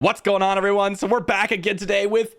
What's going on, everyone? So we're back again today with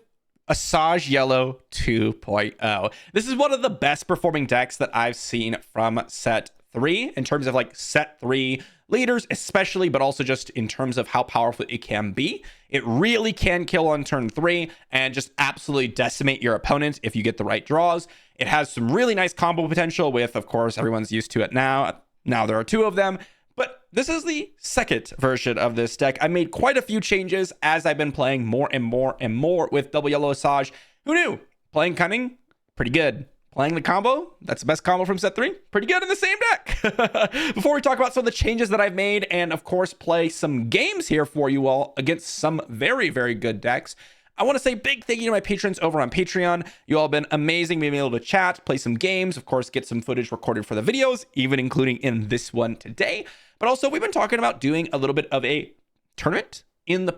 Asajj Yellow 2.0. This is one of the best performing decks that I've seen from set 3 in terms of like set 3 leaders especially, but also just in terms of how powerful it can be. It really can kill on turn 3 and just absolutely decimate your opponent if you get the right draws. It has some really nice combo potential with, of course, everyone's used to it now. Now there are 2 of them. But this is the second version of this deck. I made quite a few changes as I've been playing more and more and more with Double Yellow Asajj. Who knew? Playing Cunning, pretty good. Playing the combo, that's the best combo from set 3. Pretty good in the same deck. Before we talk about some of the changes that I've made and, of course, play some games here for you all against some very, very good decks, I want to say big thank you to my patrons over on Patreon. You all have been amazing, being able to chat, play some games, of course, get some footage recorded for the videos, even including in this one today. But also, we've been talking about doing a little bit of a tournament in the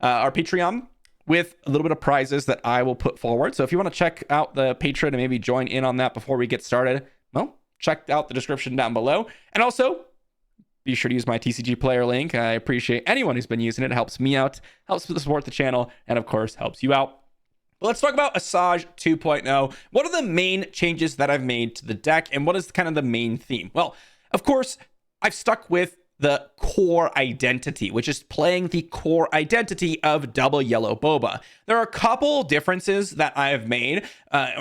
our Patreon, with a little bit of prizes that I will put forward. So if you want to check out the Patreon and maybe join in on that before we get started, well, check out the description down below. And also, be sure to use my TCG player link. I appreciate anyone who's been using it. It helps me out, helps support the channel, and of course, helps you out. But let's talk about Asajj 2.0. What are the main changes that I've made to the deck, and what is kind of the main theme? Well, of course, I've stuck with the core identity, which is playing the core identity of Double Yellow Boba. There are a couple differences that I've made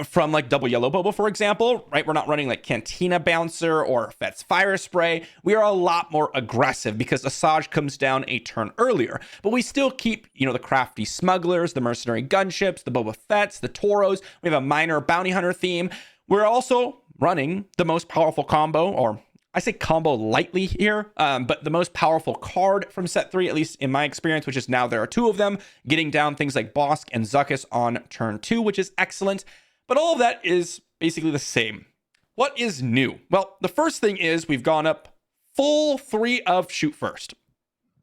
from like Double Yellow Boba, for example, right? We're not running like Cantina Bouncer or Fett's Fire Spray. We are a lot more aggressive because Asajj comes down a turn earlier, but we still keep, the crafty smugglers, the mercenary gunships, the Boba Fetts, the Toros. We have a minor bounty hunter theme. We're also running the most powerful combo, or I say combo lightly here, but the most powerful card from set 3, at least in my experience, which is now there are 2 of them, getting down things like Bossk and Zuckuss on turn 2, which is excellent. But all of that is basically the same. What is new? Well, the first thing is we've gone up full 3 of Shoot First.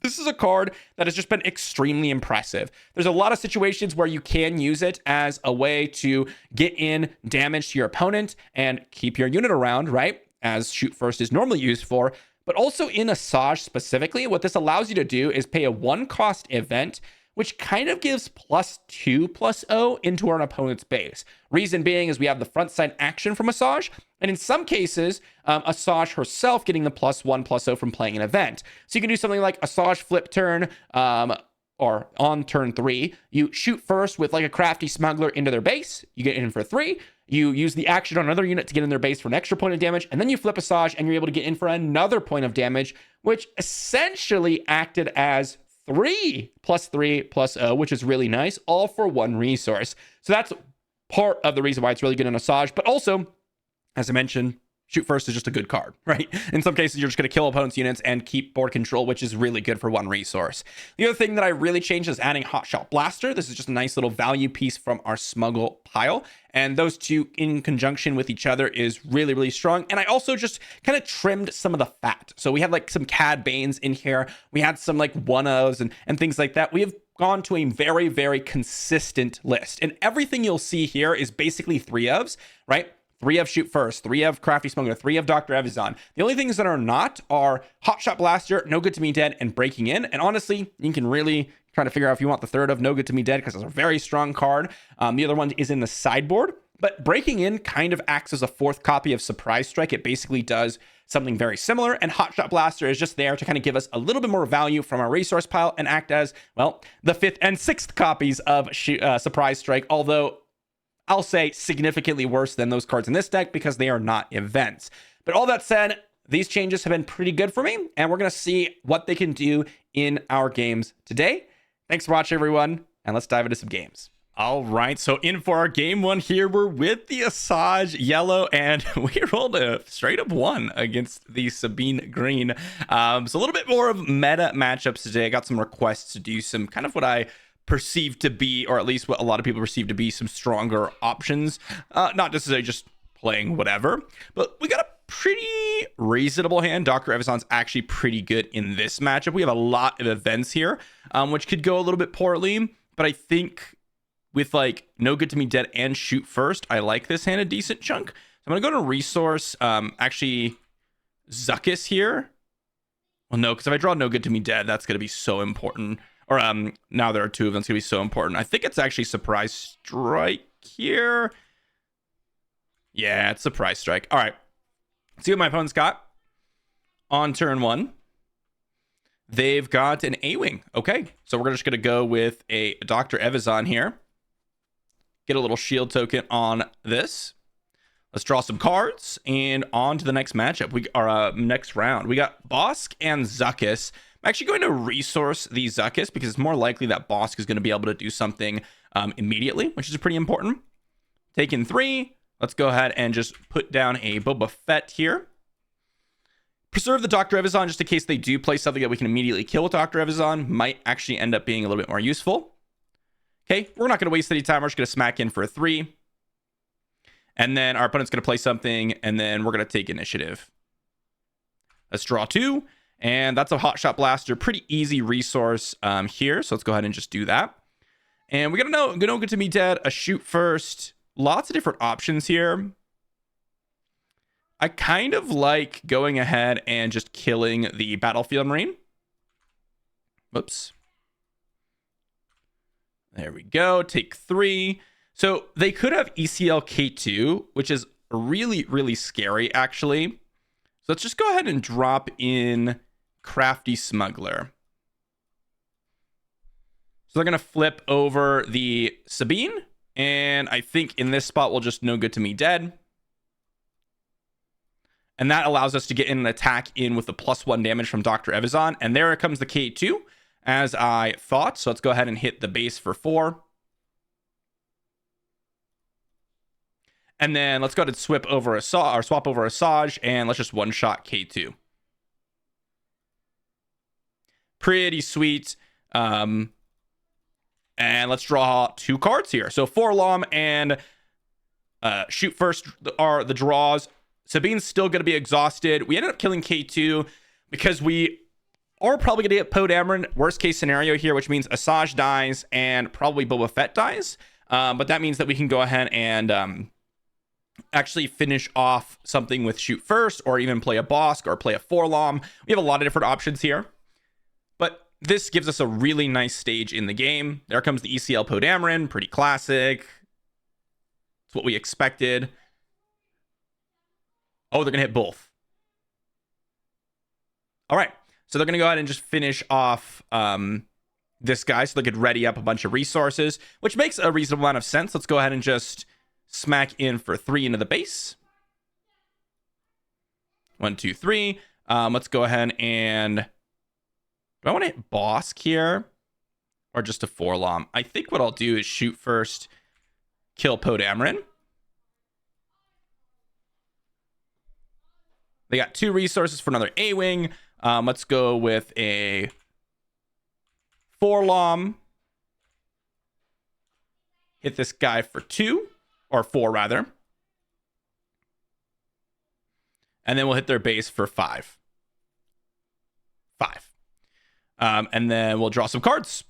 This is a card that has just been extremely impressive. There's a lot of situations where you can use it as a way to get in damage to your opponent and keep your unit around, right? As Shoot First is normally used for, but also in Asajj specifically, what this allows you to do is pay a 1-cost event, which kind of gives +2/+0 into our opponent's base. Reason being is we have the front side action from Asajj, and in some cases, Asajj herself getting the +1/+0 from playing an event. So you can do something like Asajj flip turn, or on turn 3, you shoot first with like a crafty smuggler into their base, you get in for 3, you use the action on another unit to get in their base for an extra point of damage, and then you flip Asajj and you're able to get in for another point of damage, which essentially acted as 3/3/0, which is really nice, all for 1 resource. So that's part of the reason why it's really good in Asajj, but also, as I mentioned, Shoot First is just a good card, right? In some cases, you're just going to kill opponent's units and keep board control, which is really good for 1 resource. The other thing that I really changed is adding Hotshot Blaster. This is just a nice little value piece from our smuggle pile. And those 2 in conjunction with each other is really, really strong. And I also just kind of trimmed some of the fat. So we had like some Cad Banes in here. We had some like 1-ofs and things like that. We have gone to a very, very consistent list. And everything you'll see here is basically 3-ofs, right? 3 of Shoot First, 3 of Crafty Smuggler, 3 of Dr. Evazan. The only things that are not are Hotshot Blaster, No Good to Me Dead, and Breaking In. And honestly, you can really try to figure out if you want the 3rd of No Good to Me Dead, because it's a very strong card. The other one is in the sideboard. But Breaking In kind of acts as a 4th copy of Surprise Strike. It basically does something very similar. And Hotshot Blaster is just there to kind of give us a little bit more value from our resource pile and act as, well, the 5th and 6th copies of Surprise Strike, although I'll say significantly worse than those cards in this deck because they are not events. But all that said, these changes have been pretty good for me, and we're going to see what they can do in our games today. Thanks for watching, everyone, and let's dive into some games. All right, so in for our game 1 here, we're with the Asajj Yellow, and we rolled a straight up 1 against the Sabine Green. So a little bit more of meta matchups today. I got some requests to do some kind of what I perceived to be, or at least what a lot of people perceive to be, some stronger options. Not necessarily just playing whatever, but we got a pretty reasonable hand. Dr. Evazan's actually pretty good in this matchup. We have a lot of events here, which could go a little bit poorly, but I think with like No Good to Me Dead and Shoot First, I like this hand a decent chunk. So I'm gonna go to resource, actually Zuckuss here. Well, no, because if I draw No Good to Me Dead, that's gonna be so important. Or now there are two of them. It's gonna be so important. I think it's actually surprise strike here. Yeah, it's surprise strike. All right. See what my opponent's got on turn 1. They've got an A-Wing. Okay, so we're just gonna go with a Dr. Evazan here. Get a little shield token on this. Let's draw some cards and on to the next matchup. Next round. We got Bossk and Zuckuss. I'm actually going to resource the Zuckuss because it's more likely that Bossk is going to be able to do something immediately, which is pretty important. Taking 3. Let's go ahead and just put down a Boba Fett here. Preserve the Dr. Evazan just in case they do play something that we can immediately kill with Dr. Evazan. Might actually end up being a little bit more useful. Okay, we're not going to waste any time. We're just going to smack in for a 3. And then our opponent's going to play something, and then we're going to take initiative. Let's draw 2, and that's a Hotshot Blaster. Pretty easy resource here, so let's go ahead and just do that. And we're going to know good to me dead, a shoot first. Lots of different options here. I kind of like going ahead and just killing the Battlefield Marine. Whoops. There we go. Take 3. So they could have ECL K2, which is really, really scary, actually. So let's just go ahead and drop in Crafty Smuggler. So they're going to flip over the Sabine. And I think in this spot, we'll just no good to me dead. And that allows us to get in an attack in with the +1 damage from Dr. Evazan. And there comes the K2, as I thought. So let's go ahead and hit the base for 4. And then let's go ahead and swap over Asajj, and let's just one-shot K2. Pretty sweet. And let's draw 2 cards here. So 4-Lom and shoot first are the draws. Sabine's still going to be exhausted. We ended up killing K2 because we are probably going to get Poe Dameron. Worst case scenario here, which means Asajj dies and probably Boba Fett dies. But that means that we can go ahead and actually finish off something with shoot first, or even play a Bossk or play a 4-Lom. We have a lot of different options here, but this gives us a really nice stage in the game. There comes the ECL Poe Dameron, pretty classic. It's what we expected. Oh, they're gonna hit both. All right, so they're gonna go ahead and just finish off this guy so they could ready up a bunch of resources, which makes a reasonable amount of sense. Let's go ahead and just smack in for 3 into the base. 1, 2, 3. Let's go ahead and... Do I want to hit Bossk here? Or just a 4-Lom? I think what I'll do is shoot first, kill Poe Dameron. They got 2 resources for another A-Wing. Let's go with a 4-Lom. Hit this guy for 2. Or 4, rather. And then we'll hit their base for 5. 5. And then we'll draw some cards.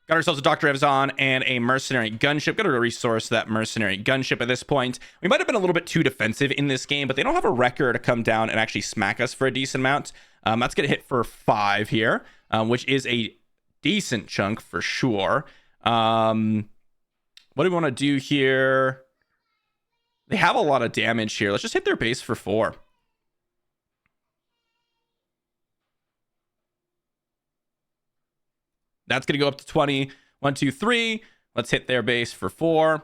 Got ourselves a Dr. Evazan and a Mercenary Gunship. Got to resource that Mercenary Gunship at this point. We might have been a little bit too defensive in this game, but they don't have a wrecker to come down and actually smack us for a decent amount. That's going to hit for 5 here, which is a decent chunk for sure. What do we want to do here? They have a lot of damage here. Let's just hit their base for 4. That's going to go up to 20. 1, 2, 3. Let's hit their base for 4.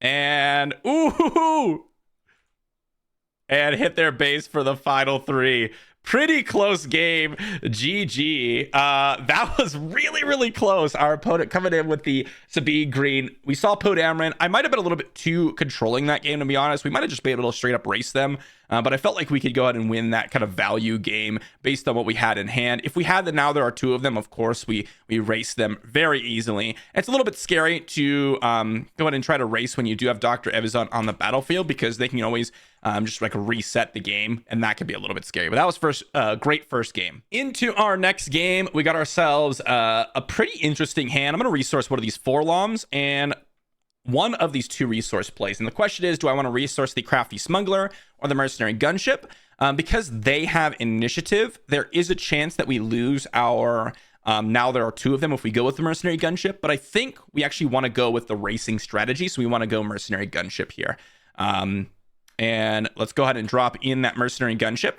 And, ooh! And hit their base for the final 3. Pretty close game. GG. That was really, really close. Our opponent coming in with the Sabine green. We saw Poe Dameron. I might have been a little bit too controlling that game, to be honest. We might have just been able to straight up race them. But I felt like we could go ahead and win that kind of value game based on what we had in hand. If we had the now there are 2 of them, of course, we race them very easily. It's a little bit scary to go ahead and try to race when you do have Dr. Evazan on the battlefield, because they can always just like reset the game, and that could be a little bit scary. But that was great first game. Into our next game, we got ourselves a pretty interesting hand. I'm going to resource one of these 4-Loms and one of these 2 resource plays. And the question is, do I want to resource the Crafty Smuggler or the Mercenary Gunship? Because they have initiative, there is a chance that we lose our now there are two of them if we go with the mercenary gunship, but I think we actually want to go with the racing strategy, so we want to go mercenary gunship here. And let's go ahead and drop in that mercenary gunship.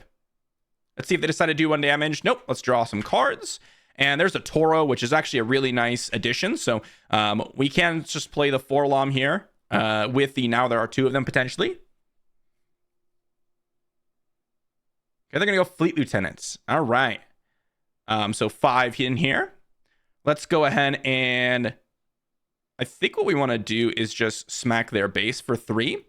Let's see if they decide to do 1 damage. Nope. Let's draw some cards. And there's a Toro, which is actually a really nice addition. So we can just play the Forlom here with the now there are two of them potentially. Okay, they're going to go Fleet Lieutenants. All right. So 5 in here. Let's go ahead and I think what we want to do is just smack their base for 3.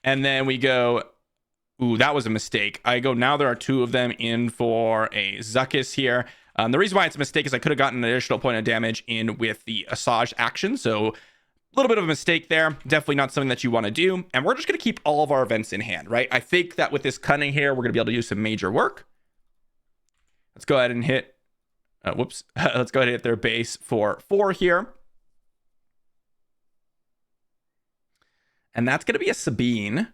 And then we go, ooh, that was a mistake. I go, now there are 2 of them in for a Zuckuss here. The reason why it's a mistake is I could have gotten an additional point of damage in with the Asajj action. So a little bit of a mistake there. Definitely not something that you want to do. And we're just going to keep all of our events in hand, right? I think that with this cunning here, we're going to be able to do some major work. Let's go ahead and hit, let's go ahead and hit their base for 4 here. And that's going to be a Sabine.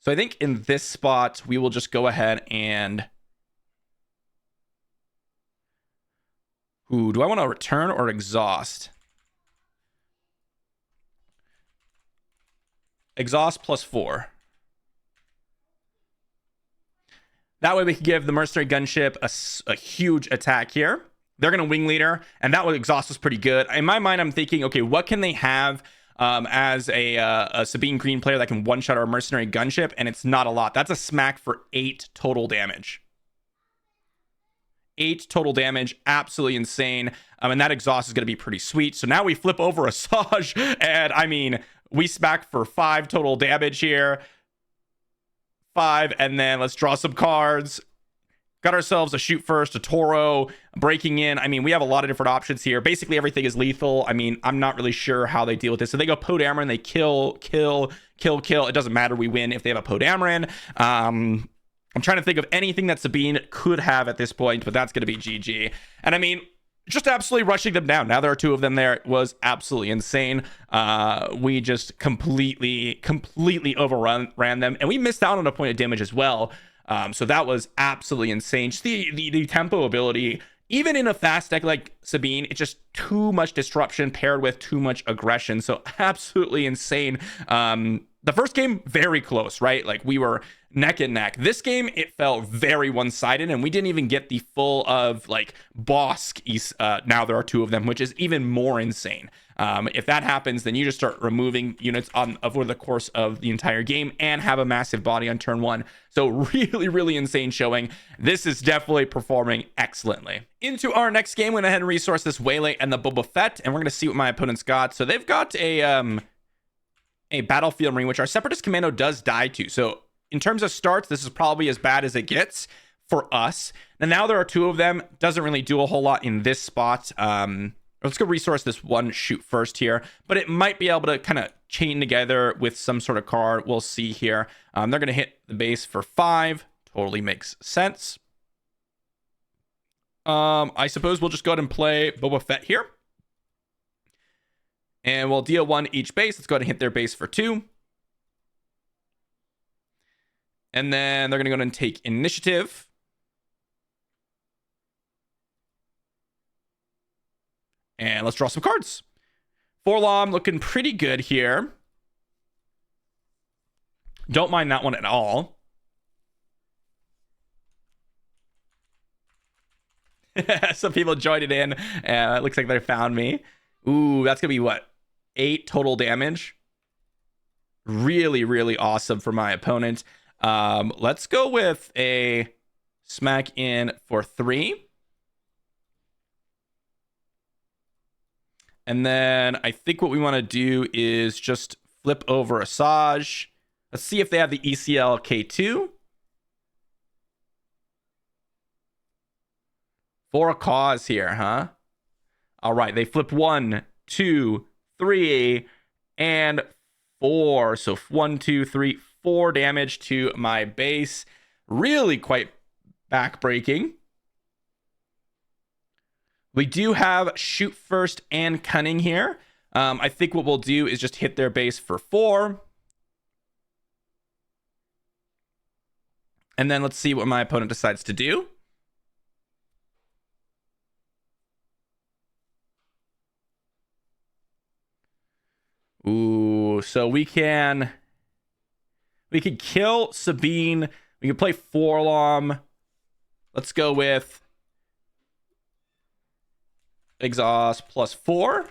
So I think in this spot, we will just go ahead and... Ooh, do I want to return or exhaust? Exhaust plus 4. That way we can give the mercenary gunship a huge attack here. They're going to wing leader, and that would exhaust us pretty good. In my mind, I'm thinking, okay, what can they have as a Sabine Green player that can one-shot our mercenary gunship? And it's not a lot. That's a smack for 8 total damage. 8 total damage, absolutely insane. And that exhaust is going to be pretty sweet. So now we flip over Asajj, and I mean, we smack for 5 total damage here. 5, and then let's draw some cards. Got ourselves a shoot first, a Toro, breaking in. I mean, we have a lot of different options here. Basically, everything is lethal. I mean, I'm not really sure how they deal with this. So they go Podameron, they kill. It doesn't matter. We win if they have a Podameron. I'm trying to think of anything that Sabine could have at this point, but that's going to be GG. And I mean, just absolutely rushing them down. Now there are 2 of them there. It was absolutely insane. We just completely overran them. And we missed out on a point of damage as well. So that was absolutely insane. Just the tempo ability, even in a fast deck like Sabine, it's just too much disruption paired with too much aggression. So absolutely insane. The first game, very close, right? Like we were neck and neck. This game, it felt very one-sided, and we didn't even get the full of like Bossk. Now there are 2 of them, which is even more insane. If that happens, then you just start removing units over the course of the entire game and have a massive body on turn 1. So really insane showing. This is definitely performing excellently. Into our next game, we're going to head and resource this Waylay and the Boba Fett, and we're going to see what my opponent's got. So they've got a Battlefield Marine, which our Separatist Commando does die to. So in terms of starts, this is probably as bad as it gets for us. And now there are 2 of them. Doesn't really do a whole lot in this spot. Let's go resource this one shoot first here, but it might be able to kind of chain together with some sort of card. We'll see here. They're going to hit the base for 5. Totally makes sense. I suppose we'll just go ahead and play Boba Fett here. And we'll deal 1 each base. Let's go ahead and hit their base for 2. And then they're going to go ahead and take initiative. And let's draw some cards. Forlom looking pretty good here. Don't mind that one at all. Some people joined it in. It looks like they found me. Ooh, that's going to be what? 8 total damage. Really awesome for my opponent. Let's go with a smack in for 3. And then I think what we want to do is just flip over Asajj. Let's see if they have the ECL K2. For a cause here, huh? All right, they flip 1, 2, 3, and 4. So 1, 2, 3, 4 damage to my base. Really quite backbreaking. We do have shoot first and cunning here. I think what we'll do is just hit their base for 4. And then let's see what my opponent decides to do. Ooh, so we could kill Sabine. We can play Forlom. Let's go with exhaust +4.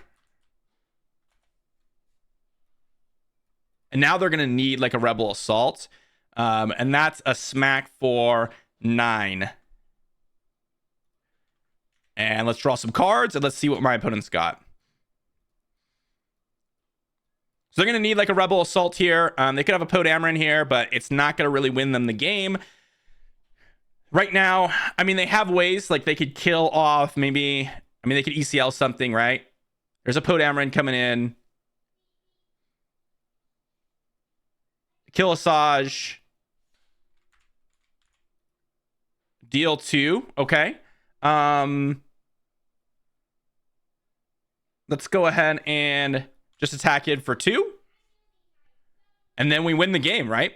And now they're going to need like a Rebel Assault. And that's a smack for 9. And let's draw some cards and let's see what my opponent's got. So they're going to need like a Rebel Assault here. They could have a Poe Dameron here, but it's not going to really win them the game. Right now, I mean, they have ways, like they could kill off maybe, I mean, they could ECL something, right? There's a Poe Dameron coming in. Kill Asajj. Deal 2, okay. Let's go ahead and just attack it for 2. And then we win the game, right?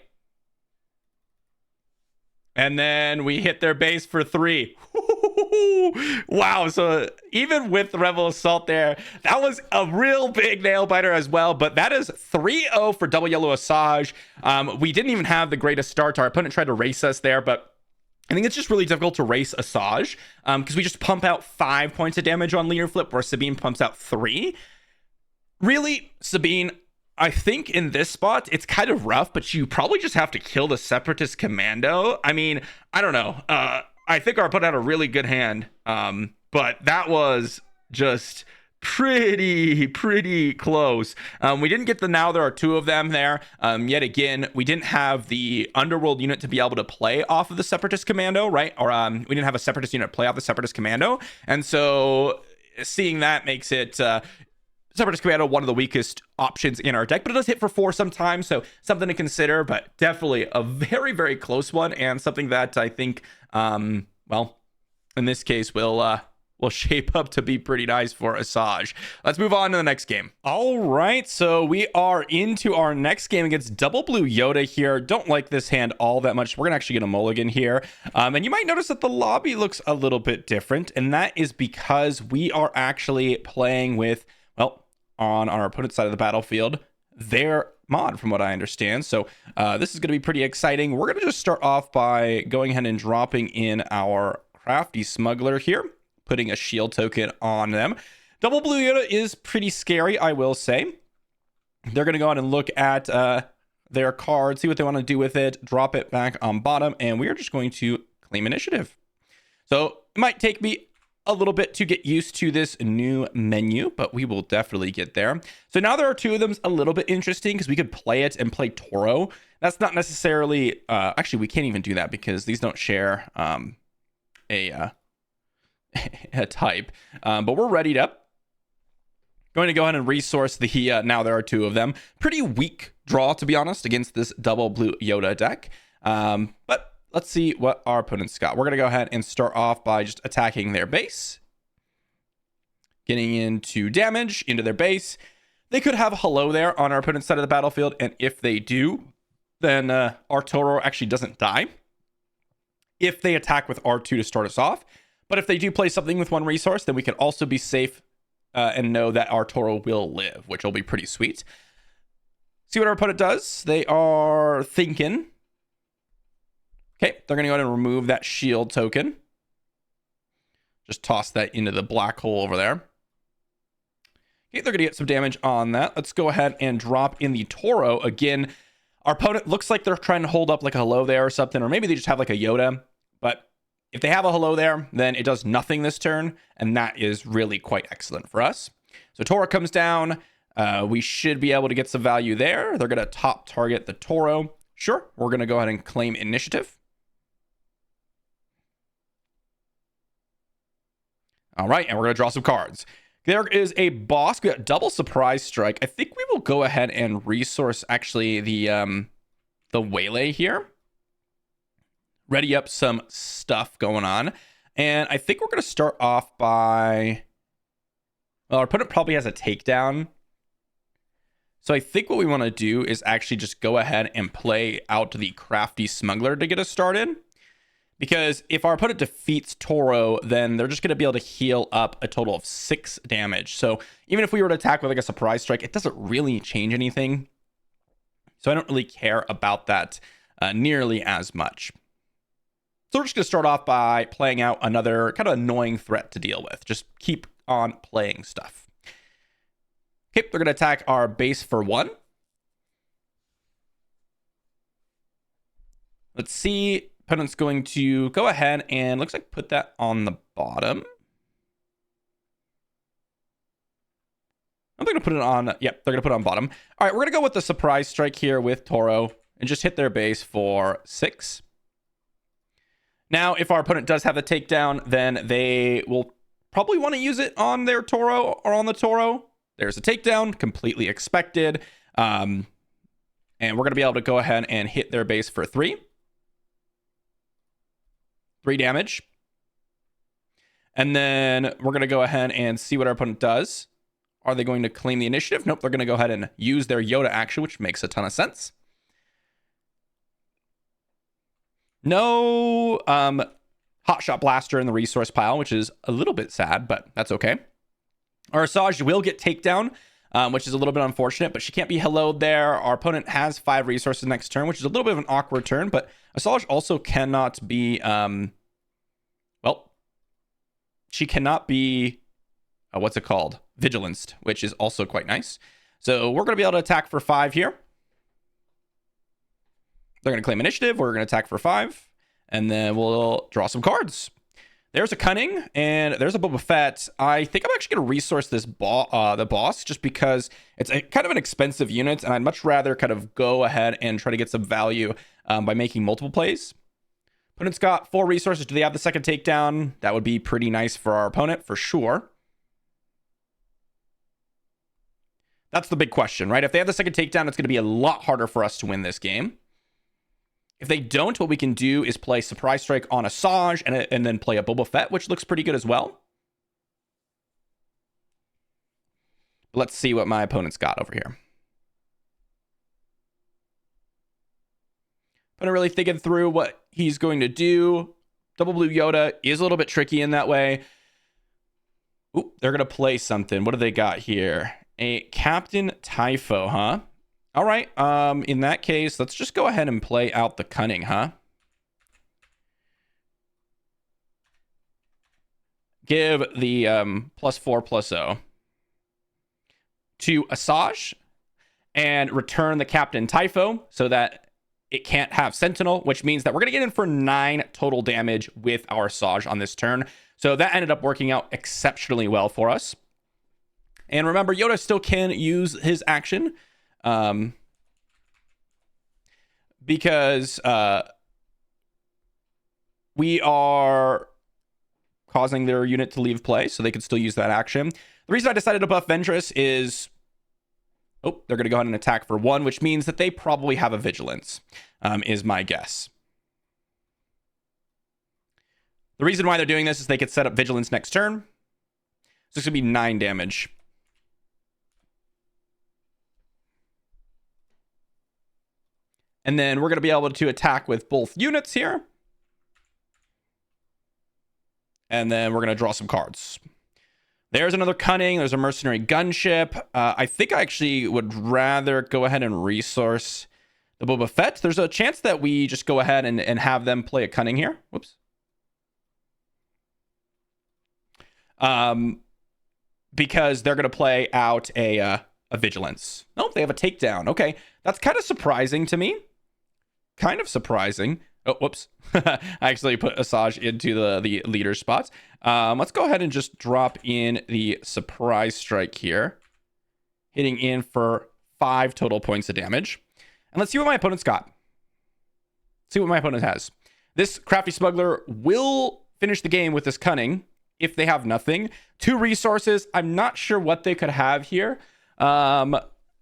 And then we hit their base for 3. Wow. So even with the Rebel Assault there, that was a real big nail biter as well. But that is 3-0 for Double Yellow Asajj. We didn't even have the greatest start. Our opponent tried to race us there, but I think it's just really difficult to race Asajj because we just pump out 5 points of damage on Leader Flip where Sabine pumps out 3. Really, Sabine, I think in this spot, it's kind of rough, but you probably just have to kill the Separatist Commando. I mean, I don't know. I think our opponent had a really good hand, but that was just pretty close. We didn't get the Now There Are Two of Them there. Yet again, we didn't have the Underworld unit to be able to play off of the Separatist Commando, right? Or we didn't have a Separatist unit play off the Separatist Commando. And so seeing that makes it Separatist Commando one of the weakest options in our deck, but it does hit for 4 sometimes, so something to consider, but definitely a very close one, and something that I think, well, in this case, will shape up to be pretty nice for Asajj. Let's move on to the next game. All right, so we are into our next game against Double Blue Yoda here. Don't like this hand all that much. We're gonna actually get a mulligan here. And you might notice that the lobby looks a little bit different, and that is because we are actually playing with, well, on our opponent's side of the battlefield, their mod, from what I understand. So this is going to be pretty exciting. We're going to just start off by going ahead and dropping in our Crafty Smuggler here, putting a shield token on them. Double Blue Yoda is pretty scary, I will say. They're going to go on and look at their card, see what they want to do with it, drop it back on bottom, and we are just going to claim initiative. So it might take me a little bit to get used to this new menu, but we will definitely get there. So Now There Are Two of Them, a little bit interesting because we could play it and play Toro. That's not necessarily actually we can't even do that because these don't share a type, but we're readied up. Going to go ahead and resource the Now There Are Two of Them. Pretty weak draw, to be honest, against this Double Blue Yoda deck, but let's see what our opponent's got. We're going to go ahead and start off by just attacking their base. Getting into damage into their base. They could have a hello there on our opponent's side of the battlefield, and if they do, then our Toro actually doesn't die if they attack with R2 to start us off. But if they do play something with 1 resource, then we can also be safe and know that our Toro will live, which will be pretty sweet. See what our opponent does. They are thinking. Okay, they're going to go ahead and remove that shield token. Just toss that into the black hole over there. Okay, they're going to get some damage on that. Let's go ahead and drop in the Toro. Again, our opponent looks like they're trying to hold up like a hello there or something, or maybe they just have like a Yoda. But if they have a hello there, then it does nothing this turn, and that is really quite excellent for us. So Toro comes down. We should be able to get some value there. They're going to top target the Toro. Sure, we're going to go ahead and claim initiative. All right, and we're going to draw some cards. There is a boss. We got double surprise strike. I think we will go ahead and resource actually the waylay here. Ready up some stuff going on. And I think we're going to start off by, well, our opponent probably has a takedown. So I think what we want to do is actually just go ahead and play out the Crafty Smuggler to get us started. Because if our opponent defeats Toro, then they're just going to be able to heal up a total of 6 damage. So even if we were to attack with like a Surprise Strike, it doesn't really change anything. So I don't really care about that nearly as much. So we're just going to start off by playing out another kind of annoying threat to deal with. Just keep on playing stuff. Okay, they're going to attack our base for 1. Let's see. Opponent's going to go ahead and looks like put that on the bottom. I'm going to put it on. Yep, they're going to put it on bottom. All right, we're going to go with the Surprise Strike here with Toro and just hit their base for 6. Now, if our opponent does have the takedown, then they will probably want to use it on their Toro or on the Toro. There's a takedown, completely expected. And we're going to be able to go ahead and hit their base for 3. 3 damage. And then we're going to go ahead and see what our opponent does. Are they going to claim the initiative? Nope, they're going to go ahead and use their Yoda action, which makes a ton of sense. No Hotshot Blaster in the resource pile, which is a little bit sad, but that's okay. Our Asajj will get takedown, which is a little bit unfortunate, but she can't be helloed there. Our opponent has 5 resources next turn, which is a little bit of an awkward turn, but Asajj also cannot be, well, she cannot be, what's it called? Vigilanced, which is also quite nice. So we're going to be able to attack for 5 here. They're going to claim initiative. We're going to attack for 5. And then we'll draw some cards. There's a Cunning, and there's a Boba Fett. I think I'm actually going to resource this the boss, just because it's kind of an expensive unit, and I'd much rather kind of go ahead and try to get some value by making multiple plays. Opponent's got 4 resources. Do they have the second takedown? That would be pretty nice for our opponent, for sure. That's the big question, right? If they have the second takedown, it's going to be a lot harder for us to win this game. If they don't, what we can do is play Surprise Strike on Asajj and then play a Boba Fett, which looks pretty good as well. Let's see what my opponent's got over here. Opponent really thinking through what he's going to do. Double Blue Yoda is a little bit tricky in that way. Ooh, they're going to play something. What do they got here? A Captain Typho, huh? All right. In that case, let's just go ahead and play out the Cunning, huh? Give the +4/+0 to Asajj and return the Captain Typho so that it can't have Sentinel, which means that we're going to get in for 9 total damage with our Asajj on this turn. So that ended up working out exceptionally well for us. And remember, Yoda still can use his action because we are causing their unit to leave play, so they could still use that action. The reason I decided to buff Ventress is, oh, they're going to go ahead and attack for 1, which means that they probably have a Vigilance, is my guess. The reason why they're doing this is they could set up Vigilance next turn. So it's going to be 9 damage. And then we're going to be able to attack with both units here. And then we're going to draw some cards. There's another Cunning. There's a Mercenary Gunship. I think I actually would rather go ahead and resource the Boba Fett. There's a chance that we just go ahead and have them play a Cunning here. Whoops. Because they're going to play out a Vigilance. Oh, they have a takedown. Okay. That's kind of surprising to me. Kind of surprising. Oh, whoops. I actually put Asajj into the leader spots. Let's go ahead and just drop in the Surprise Strike here. Hitting in for 5 total points of damage. And let's see what my opponent's got. See what my opponent has. This Crafty Smuggler will finish the game with this Cunning if they have nothing. 2 resources. I'm not sure what they could have here.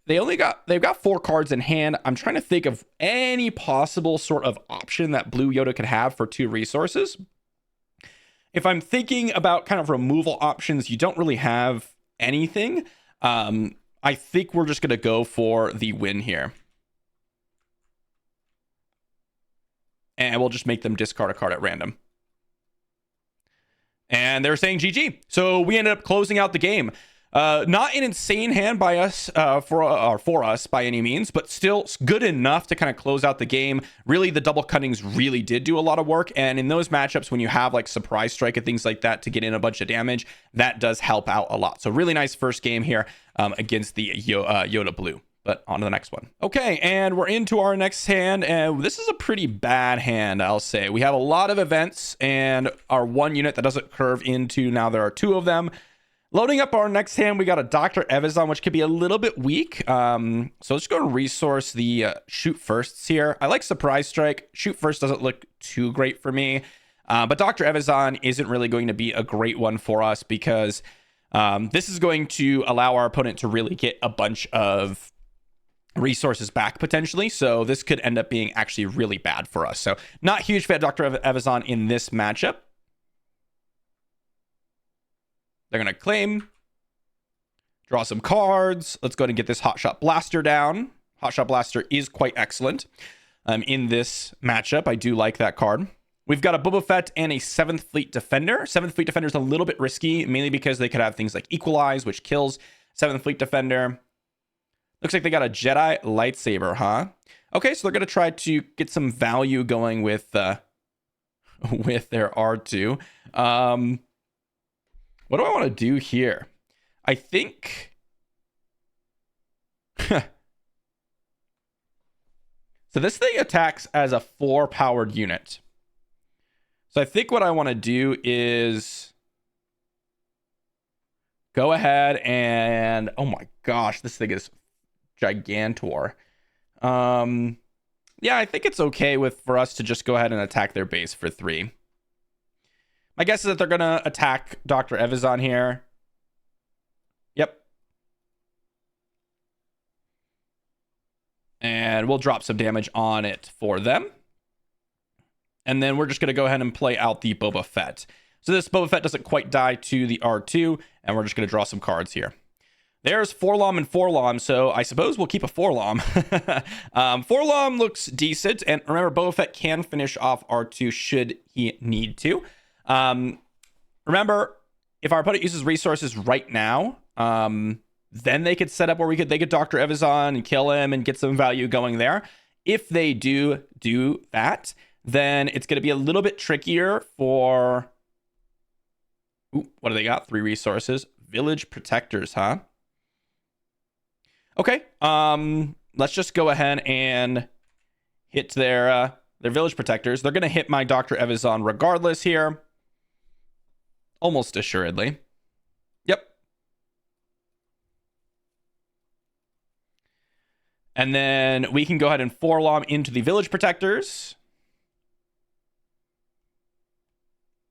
They've got 4 cards in hand. I'm trying to think of any possible sort of option that Blue Yoda could have for 2 resources. If I'm thinking about kind of removal options, you don't really have anything. I'm I think we're just going to go for the win here. And we'll just make them discard a card at random. And they're saying GG. So we ended up closing out the game. Not an insane hand by us for us by any means, but still good enough to kind of close out the game. Really, the double cuttings really did do a lot of work. And in those matchups, when you have like surprise strike and things like that to get in a bunch of damage, that does help out a lot. So really nice first game here against the Yoda Blue. But on to the next one. Okay, and we're into our next hand, and this is a pretty bad hand, I'll say. We have a lot of events, and our one unit that doesn't curve into, now there are two of them. Loading up our next hand, we got a Dr. Evazan, which could be a little bit weak. So let's go and resource the shoot firsts here. I like Surprise Strike. Shoot first doesn't look too great for me. But Dr. Evazan isn't really going to be a great one for us because this is going to allow our opponent to really get a bunch of resources back potentially. So this could end up being actually really bad for us. So not huge fan of Dr. Evazan in this matchup. They're going to claim, draw some cards. Let's go ahead and get this Hotshot Blaster down. Hotshot Blaster is quite excellent in this matchup. I do like that card. We've got a Boba Fett and a 7th Fleet Defender. 7th Fleet Defender is a little bit risky, mainly because they could have things like Equalize, which kills 7th Fleet Defender. Looks like they got a Jedi lightsaber, huh? Okay, so they're going to try to get some value going with their R2. What do I want to do here? I think... So this thing attacks as a 4-powered unit. So I think what I want to do is go ahead and... Oh my gosh, this thing is Gigantor. Yeah, I think it's okay for us to just go ahead and attack their base for 3. My guess is that they're going to attack Dr. Evazan here. Yep. And we'll drop some damage on it for them. And then we're just going to go ahead and play out the Boba Fett. So this Boba Fett doesn't quite die to the R2, and we're just going to draw some cards here. There's Forlom and Forlom, so I suppose we'll keep a Forlom. Forlom looks decent, and remember, Boba Fett can finish off R2 should he need to. Remember, if our opponent uses resources right now, then they could set up where they could Dr. Evazan and kill him and get some value going there. If they do that, then it's going to be a little bit trickier for... Ooh, what do they got? 3 resources. Village Protectors, huh? Okay, let's just go ahead and hit their Village Protectors. They're going to hit my Dr. Evazan regardless here. Almost assuredly. Yep. And then we can go ahead and Forlom into the Village Protectors.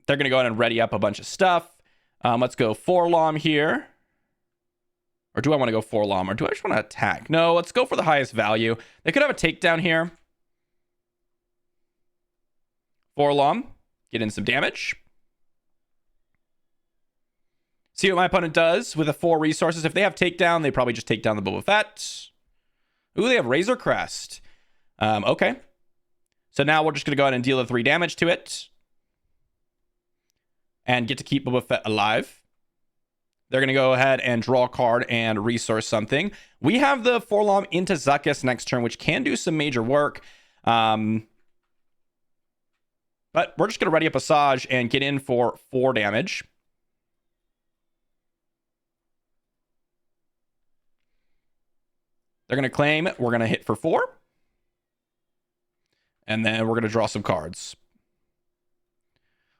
They're going to go ahead and ready up a bunch of stuff. Let's go Forlom here. Or do I want to go Forlom? Or do I just want to attack? No, let's go for the highest value. They could have a takedown here. Forlom. Get in some damage. See what my opponent does with the 4 resources. If they have takedown, they probably just take down the Boba Fett. Ooh, they have Razor Crest. Okay. So now we're just going to go ahead and deal the 3 damage to it. And get to keep Boba Fett alive. They're going to go ahead and draw a card and resource something. We have the Forlom into Zuckuss next turn, which can do some major work. But we're just going to ready up Asajj and get in for 4 damage. They're going to claim. We're going to hit for 4. And then we're going to draw some cards.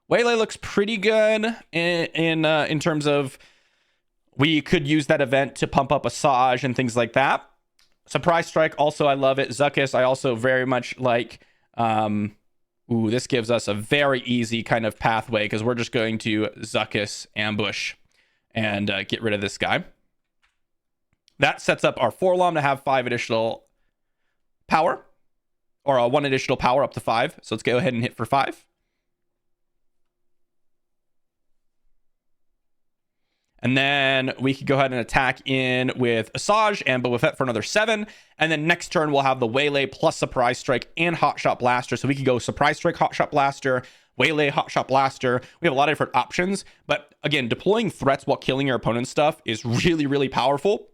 Waylay looks pretty good in terms of... We could use that event to pump up Asajj and things like that. Surprise Strike, also I love it. Zuckuss, I also very much like. Ooh, this gives us a very easy kind of pathway because we're just going to Zuckuss ambush and get rid of this guy. That sets up our Forlom to have 5 additional power, or 1 additional power up to 5. So let's go ahead and hit for 5. And then we could go ahead and attack in with Asajj and Boba Fett for another 7. And then next turn, we'll have the Waylay plus Surprise Strike and Hot Shot Blaster. So we could go Surprise Strike, Hot Shot Blaster, Waylay, Hot Shot Blaster. We have a lot of different options. But again, deploying threats while killing your opponent's stuff is really, really powerful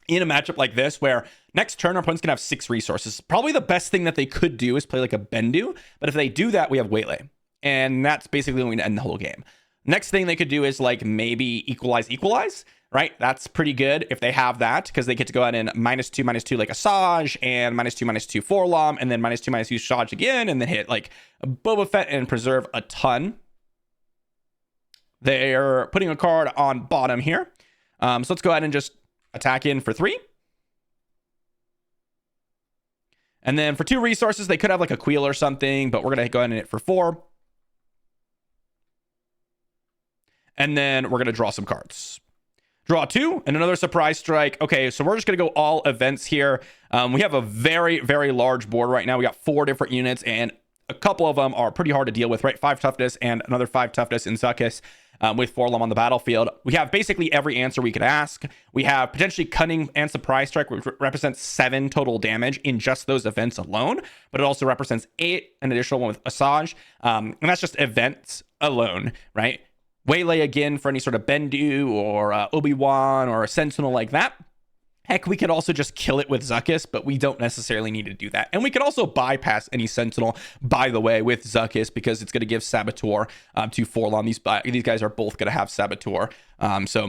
in a matchup like this, where next turn our opponent's gonna have 6 resources. Probably the best thing that they could do is play like a Bendu, but if they do that, we have Waylay, and that's basically going to end the whole game. Next thing they could do is like maybe equalize, right? That's pretty good if they have that, because they get to go ahead and -2/-2 like Asajj, and -2/-2 4-LOM, and then -2/-2 Asajj again, and then hit like Boba Fett and preserve a ton. They're putting a card on bottom here. So let's go ahead and just attack in for 3. And then for 2 resources, they could have like a Queel or something, but we're going to go ahead and hit for 4. And then we're going to draw some cards. Draw 2 and another Surprise Strike. Okay, so we're just going to go all events here. We have a very, very large board right now. We got 4 different units, and a couple of them are pretty hard to deal with, right? 5 toughness and another 5 toughness in Zuckuss. With 4-LOM on the battlefield. We have basically every answer we could ask. We have potentially Cunning and Surprise Strike, which represents 7 total damage in just those events alone, but it also represents 8, an additional one with Asajj. And that's just events alone, right? Waylay again for any sort of Bendu or Obi-Wan or a Sentinel like that. Heck, we could also just kill it with Zuckuss, but we don't necessarily need to do that. And we could also bypass any Sentinel, by the way, with Zuckuss, because it's going to give Saboteur to 4-LOM. These guys are both going to have Saboteur. Okay,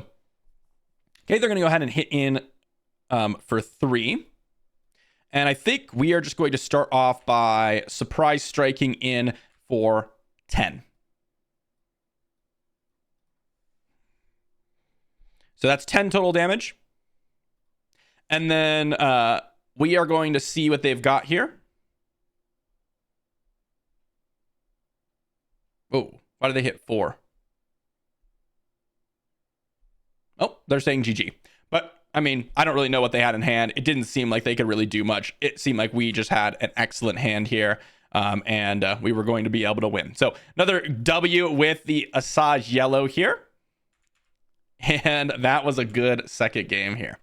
they're going to go ahead and hit in for 3. And I think we are just going to start off by Surprise Striking in for 10. So that's 10 total damage. And then we are going to see what they've got here. Oh, why did they hit 4? Oh, they're saying GG. But, I mean, I don't really know what they had in hand. It didn't seem like they could really do much. It seemed like we just had an excellent hand here. And we were going to be able to win. So, another W with the Asajj yellow here. And that was a good second game here.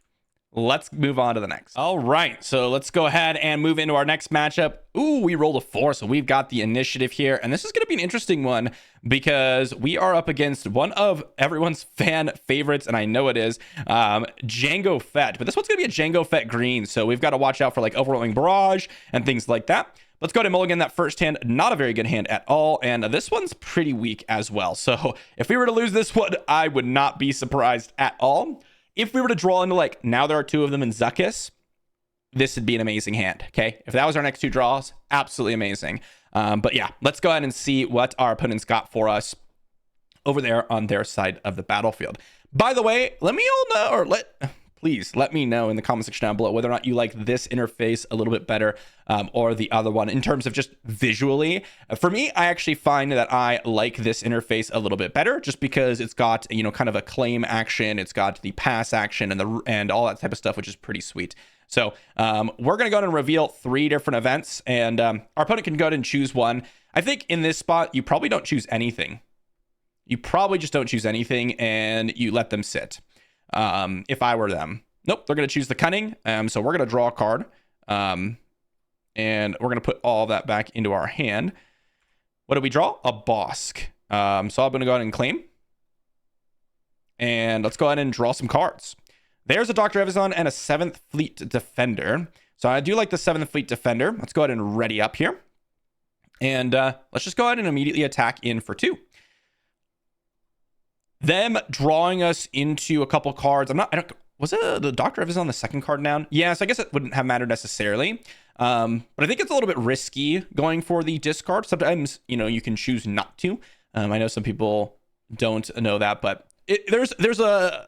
Let's move on to the next. All right, so let's go ahead and move into our next matchup. Ooh, we rolled a 4, so we've got the initiative here. And this is going to be an interesting one because we are up against one of everyone's fan favorites, and I know it is, Jango Fett. But this one's going to be a Jango Fett green, so we've got to watch out for like Overwhelming Barrage and things like that. Let's go ahead and mulligan that first hand. Not a very good hand at all. And this one's pretty weak as well. So if we were to lose this one, I would not be surprised at all. If we were to draw into like, now there are 2 of them in Zuckuss, this would be an amazing hand, okay? If that was our next 2 draws, absolutely amazing. But yeah, let's go ahead and see what our opponents got for us over there on their side of the battlefield. By the way, let me all know, or please let me know in the comment section down below whether or not you like this interface a little bit better or the other one in terms of just visually. For me, I actually find that I like this interface a little bit better just because it's got, you know, kind of a claim action. It's got the pass action and all that type of stuff, which is pretty sweet. So we're going to go ahead and reveal 3 different events, and our opponent can go ahead and choose one. I think in this spot, you probably don't choose anything. You probably just don't choose anything and you let them sit. If I were them. Nope, they're going to choose the Cunning. So we're going to draw a card. And we're going to put all of that back into our hand. What do we draw? A Bossk. So I'm going to go ahead and claim. And let's go ahead and draw some cards. There's a Dr. Evazan and a 7th Fleet Defender. So I do like the 7th Fleet Defender. Let's go ahead and ready up here. And let's just go ahead and immediately attack in for 2. Them drawing us into a couple cards. Was it the Dr. Evazan on the second card down? Yeah, so I guess it wouldn't have mattered necessarily. But I think it's a little bit risky going for the discard. Sometimes, you know, you can choose not to. I know some people don't know that, but there's a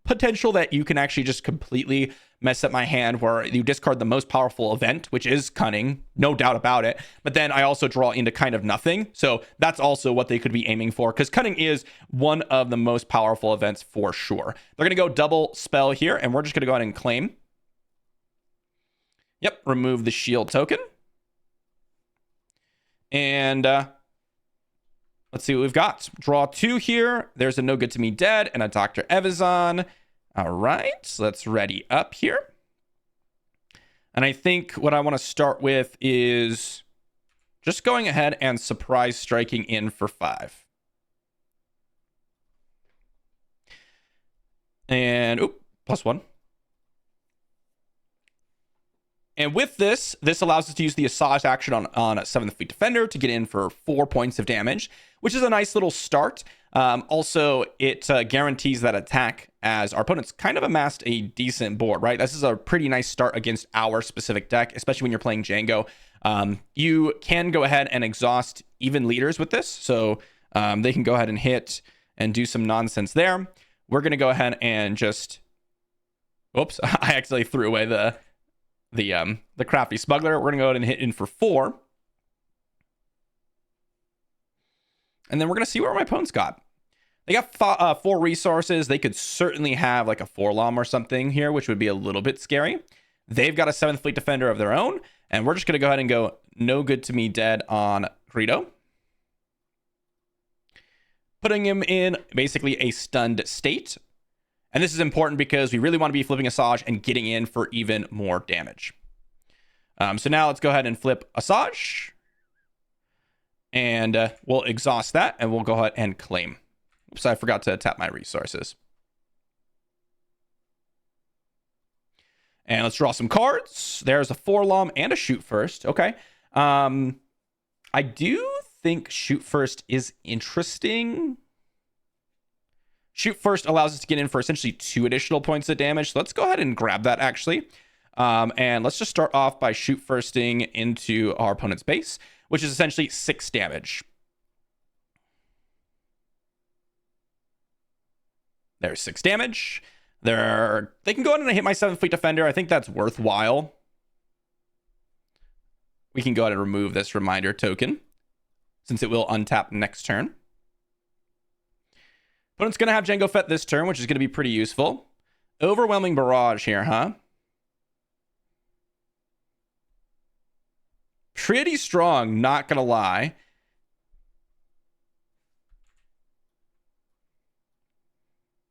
potential that you can actually just completely mess up my hand where you discard the most powerful event, which is Cunning, no doubt about it. But then I also draw into kind of nothing. So that's also what they could be aiming for, because Cunning is one of the most powerful events for sure. They're going to go double spell here, and we're just going to go ahead and claim. Yep, remove the shield token. And Let's see what we've got. Draw 2 here. There's a No Good To Me Dead and a Dr. Evazan. All right, so let's ready up here. And I think what I want to start with is just going ahead and surprise striking in for 5. And, +1. And with this allows us to use the Asajj action on 7th Fleet Defender to get in for 4 points of damage, which is a nice little start. Also, it guarantees that attack as our opponents kind of amassed a decent board, right? This is a pretty nice start against our specific deck, especially when you're playing Django. You can go ahead and exhaust even leaders with this, so they can go ahead and hit and do some nonsense there. We're going to go ahead and just... Oops, I accidentally threw away the Crafty Smuggler. We're going to go ahead and hit in for 4. And then we're going to see what my opponents got. They got 4 resources. They could certainly have like a 4-LOM or something here, which would be a little bit scary. They've got a 7th Fleet Defender of their own. And we're just going to go ahead and go No Good To Me Dead on Greedo, putting him in basically a stunned state. And this is important because we really want to be flipping Asajj and getting in for even more damage. So now let's go ahead and flip Asajj. And we'll exhaust that and we'll go ahead and claim. Oops, I forgot to tap my resources. And let's draw some cards. There's a 4-LOM and a Shoot First. Okay. I do think Shoot First is interesting. Shoot First allows us to get in for essentially 2 additional points of damage. So let's go ahead and grab that, actually. And let's just start off by Shoot Firsting into our opponent's base, which is essentially 6 damage. There's 6 damage. They can go ahead and hit my 7th Fleet Defender. I think that's worthwhile. We can go ahead and remove this reminder token, since it will untap next turn. Opponent's going to have Jango Fett this turn, which is going to be pretty useful. Overwhelming Barrage here, huh? Pretty strong, not going to lie.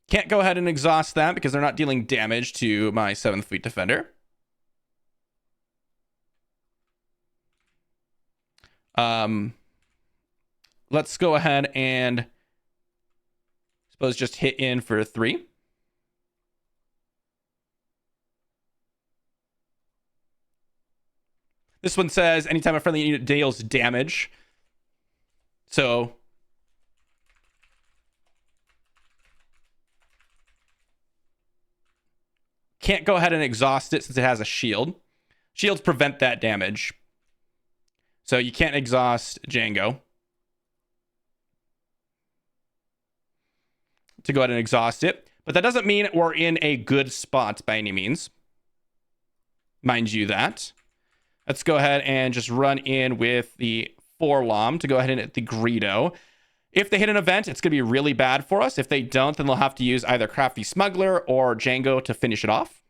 Can't go ahead and exhaust that because they're not dealing damage to my 7th Fleet Defender. Let's go ahead and suppose just hit in for 3. This one says anytime a friendly unit deals damage. So can't go ahead and exhaust it since it has a shield. Shields prevent that damage. So you can't exhaust Django. To go ahead and exhaust it. But that doesn't mean we're in a good spot by any means. Mind you that. Let's go ahead and just run in with the 4-LOM to go ahead and hit the Greedo. If they hit an event, it's going to be really bad for us. If they don't, then they'll have to use either Crafty Smuggler or Django to finish it off.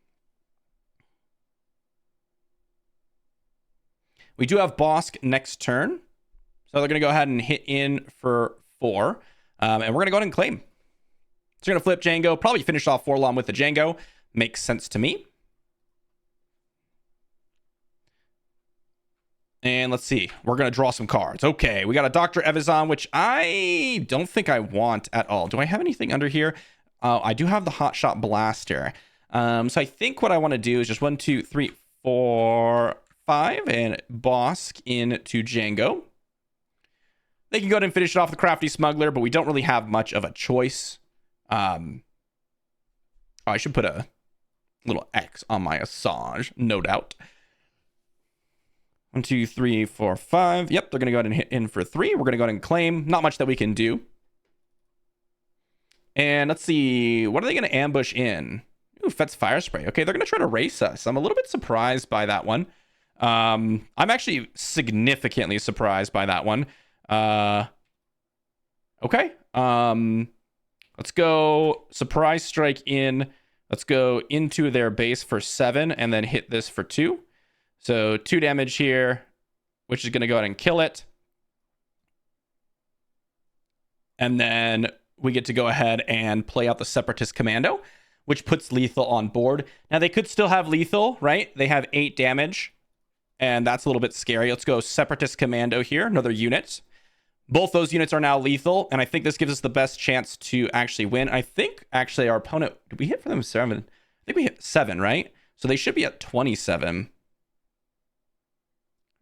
We do have Bossk next turn. So they're going to go ahead and hit in for 4. And we're going to go ahead and claim. So we're going to flip Django. Probably finish off 4-LOM with the Django. Makes sense to me. And let's see. We're going to draw some cards. Okay, we got a Dr. Evazan, which I don't think I want at all. Do I have anything under here? I do have the Hotshot Blaster. So I think what I want to do is just 1, 2, 3, 4, 5, and Bossk into Django. They can go ahead and finish it off the Crafty Smuggler, but we don't really have much of a choice. I should put a little X on my Asajj, no doubt. 1, 2, 3, 4, 5. Yep, they're going to go ahead and hit in for 3. We're going to go ahead and claim. Not much that we can do. And let's see. What are they going to ambush in? Ooh, Fett's Fire Spray. Okay, they're going to try to race us. I'm a little bit surprised by that one. I'm actually significantly surprised by that one. Okay. Let's go Surprise Strike in. Let's go into their base for 7 and then hit this for 2. So 2 damage here, which is going to go ahead and kill it. And then we get to go ahead and play out the Separatist Commando, which puts lethal on board. Now, they could still have lethal, right? They have 8 damage, and that's a little bit scary. Let's go Separatist Commando here, another unit. Both those units are now lethal, and I think this gives us the best chance to actually win. I think, actually, our opponent... Did we hit for them 7? I think we hit 7, right? So they should be at 27.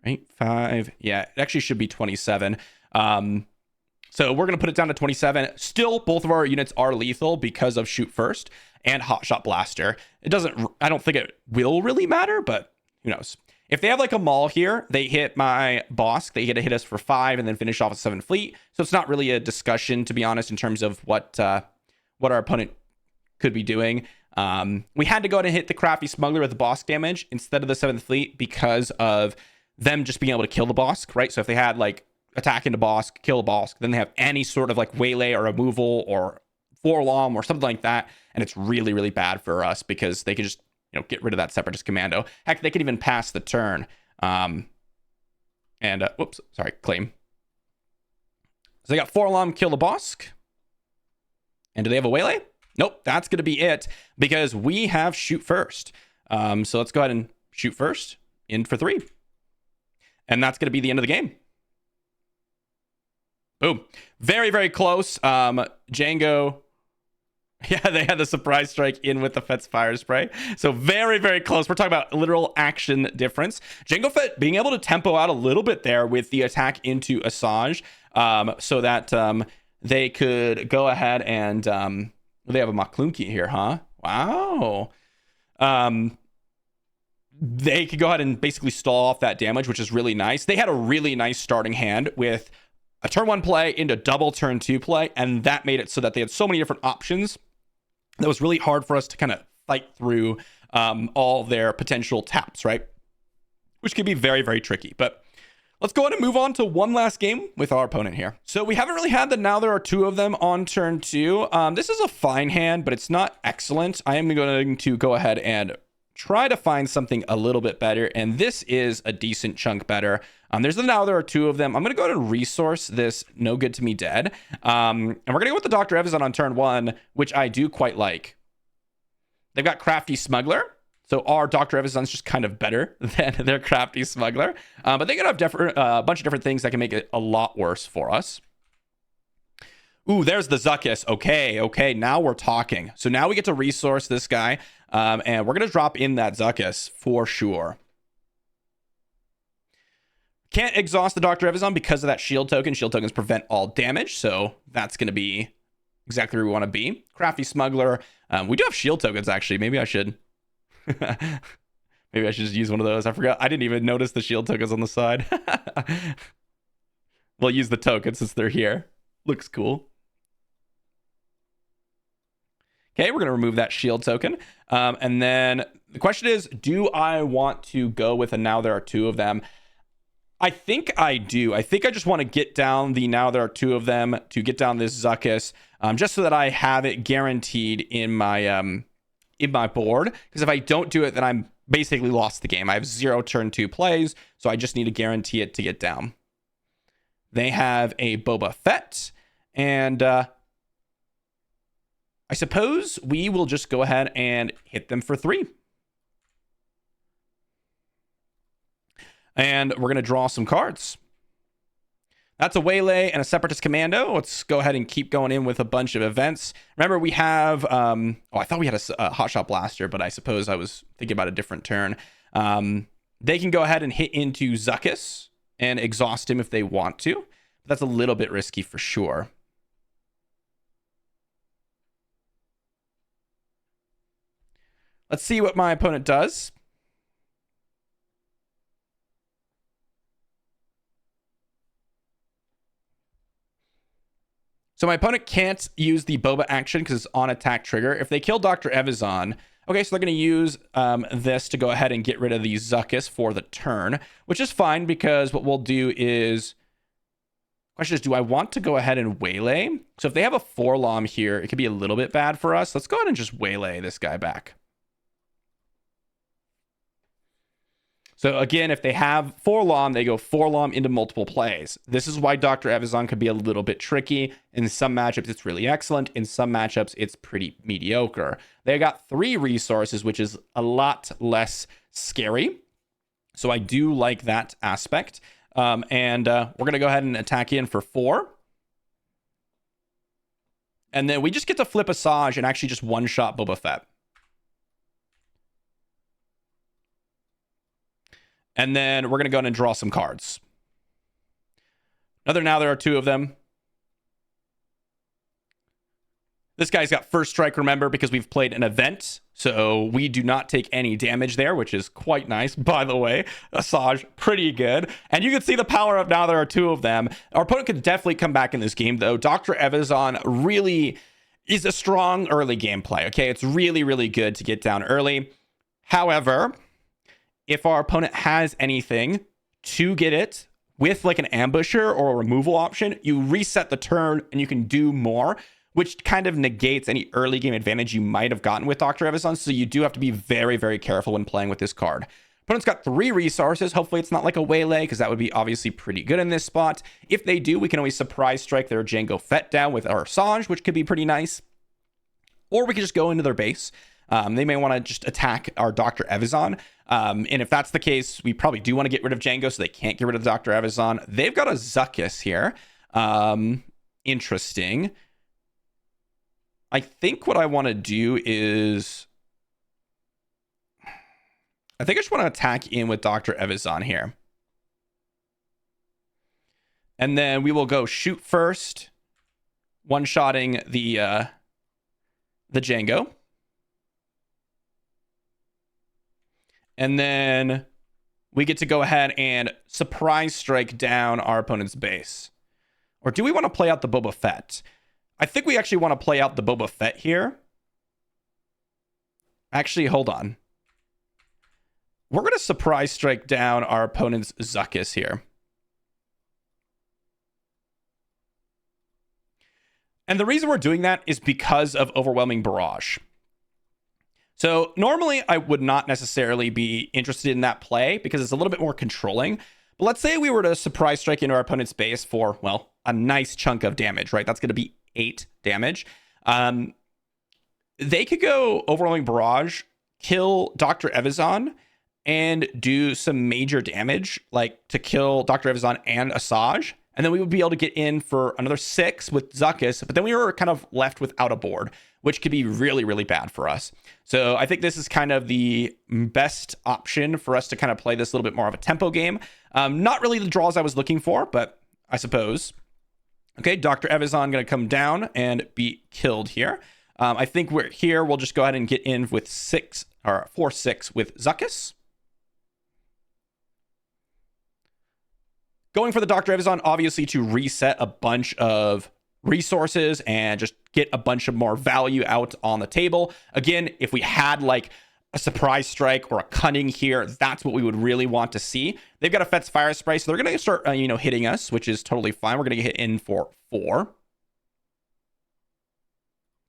Right? 5. Yeah, it actually should be 27. So we're going to put it down to 27. Still, both of our units are lethal because of Shoot First and Hotshot Blaster. It doesn't... I don't think it will really matter, but who knows? If they have like a Maul here, they hit my Bosk. They get to hit us for 5 and then finish off a 7 fleet. So it's not really a discussion, to be honest, in terms of what our opponent could be doing. We had to go ahead and hit the Crafty Smuggler with the Bosk damage instead of the 7th fleet because of them just being able to kill the Bosk, right? So if they had like attack into Bosk, kill a Bosk, then they have any sort of like waylay or removal or forlom or something like that, and it's really, really bad for us because they can just get rid of that Separatist Commando. Heck, they could even pass the turn. Whoops, sorry, claim. So they got Forlom, kill the Bosk. And do they have a waylay? Nope, that's going to be it because we have Shoot First. So let's go ahead and Shoot First in for 3. And that's going to be the end of the game. Boom. Very, very close. Django... Yeah, they had the surprise strike in with the Fett's fire spray. So very, very close. We're talking about literal action difference. Jango Fett being able to tempo out a little bit there with the attack into Asajj, so that they could go ahead and they have a Maclunky here, huh? Wow. They could go ahead and basically stall off that damage, which is really nice. They had a really nice starting hand with a turn 1 play into double turn 2 play, and that made it so that they had so many different options that was really hard for us to kind of fight through all their potential taps, right? Which can be very, very tricky. But let's go ahead and move on to one last game with our opponent here. So we haven't really had the Now There Are Two of Them on turn 2. This is a fine hand, but it's not excellent. I am going to go ahead and try to find something a little bit better, and this is a decent chunk better. There's the Now There Are Two of Them. I'm going to go ahead and resource this No Good To Me Dead. And we're going to go with the Dr. Evazan on turn 1, which I do quite like. They've got Crafty Smuggler. So our Dr. Evazan's just kind of better than their Crafty Smuggler. But they could have a bunch of different things that can make it a lot worse for us. Ooh, there's the Zuckuss. Okay, now we're talking. So now we get to resource this guy. And we're going to drop in that Zuckuss for sure. Can't exhaust the Dr. Evazan because of that shield token. Shield tokens prevent all damage, so that's going to be exactly where we want to be. Crafty Smuggler. We do have shield tokens, actually. Maybe I should... Maybe I should just use one of those. I forgot. I didn't even notice the shield tokens on the side. We'll use the tokens since they're here. Looks cool. Okay, we're going to remove that shield token. And then the question is, do I want to go with a Now There Are Two of Them? I think I do. I think I just want to get down the Now There Are Two of Them to get down this Zuckuss, just so that I have it guaranteed in my board. Because if I don't do it, then I'm basically lost the game. I have 0 turn 2 plays, so I just need to guarantee it to get down. They have a Boba Fett, and I suppose we will just go ahead and hit them for 3. And we're going to draw some cards. That's a Waylay and a Separatist Commando. Let's go ahead and keep going in with a bunch of events. Remember, we have... I thought we had a Hotshot Blaster, but I suppose I was thinking about a different turn. They can go ahead and hit into Zuckuss and exhaust him if they want to. But that's a little bit risky for sure. Let's see what my opponent does. So my opponent can't use the Boba action because it's on attack trigger. If they kill Dr. Evazan, okay, so they're going to use this to go ahead and get rid of the Zuckuss for the turn, which is fine because what we'll do is... Question is, do I want to go ahead and Waylay? So if they have a Forlom here, it could be a little bit bad for us. Let's go ahead and just Waylay this guy back. So again, if they have Forlom, they go Forlom into multiple plays. This is why Dr. Evazan could be a little bit tricky. In some matchups, it's really excellent. In some matchups, it's pretty mediocre. They got 3 resources, which is a lot less scary. So I do like that aspect. We're going to go ahead and attack in for 4. And then we just get to flip Asajj and actually just one-shot Boba Fett. And then we're going to go ahead and draw some cards. Now there are 2 of them. This guy's got first strike, remember, because we've played an event. So we do not take any damage there, which is quite nice. By the way, Asajj, pretty good. And you can see the power of now there are 2 of them. Our opponent could definitely come back in this game, though. Dr. Evazan really is a strong early gameplay, okay? It's really, really good to get down early. However, if our opponent has anything to get it with like an ambusher or a removal option, you reset the turn and you can do more, which kind of negates any early game advantage you might have gotten with Dr. Evazan. So you do have to be very, very careful when playing with this card. Opponent's got 3 resources. Hopefully it's not like a waylay, because that would be obviously pretty good in this spot. If they do, we can always surprise strike their Jango Fett down with our Asajj, which could be pretty nice. Or we could just go into their base. They may want to just attack our Dr. Evazan. And if that's the case, we probably do want to get rid of Jango so they can't get rid of Dr. Evazan. They've got a Zuckuss here. Interesting. I think what I want to do is... I think I just want to attack in with Dr. Evazan here. And then we will go shoot first. One-shotting the Jango. And then we get to go ahead and surprise strike down our opponent's base. Or do we want to play out the Boba Fett? I think we actually want to play out the Boba Fett here. Actually, hold on. We're going to surprise strike down our opponent's Zuckuss here. And the reason we're doing that is because of Overwhelming Barrage. So normally I would not necessarily be interested in that play because it's a little bit more controlling. But let's say we were to surprise strike into our opponent's base for, well, a nice chunk of damage, right? That's going to be 8 damage. They could go Overwhelming Barrage, kill Dr. Evazan, and do some major damage, like to kill Dr. Evazan and Asajj. And then we would be able to get in for another 6 with Zuckuss, but then we were kind of left without a board, which could be really, really bad for us. So I think this is kind of the best option for us to kind of play this a little bit more of a tempo game. Not really the draws I was looking for, but I suppose. Okay, Dr. Evazan going to come down and be killed here. I think we're here. We'll just go ahead and get in with 4/6 with Zuckuss. Going for the Dr. Evazan, obviously, to reset a bunch of resources and just get a bunch of more value out on the table. Again, if we had like a surprise strike or a cunning here, that's what we would really want to see. They've got a Fett's Fire Spray, so they're going to start, hitting us, which is totally fine. We're going to get hit in for 4.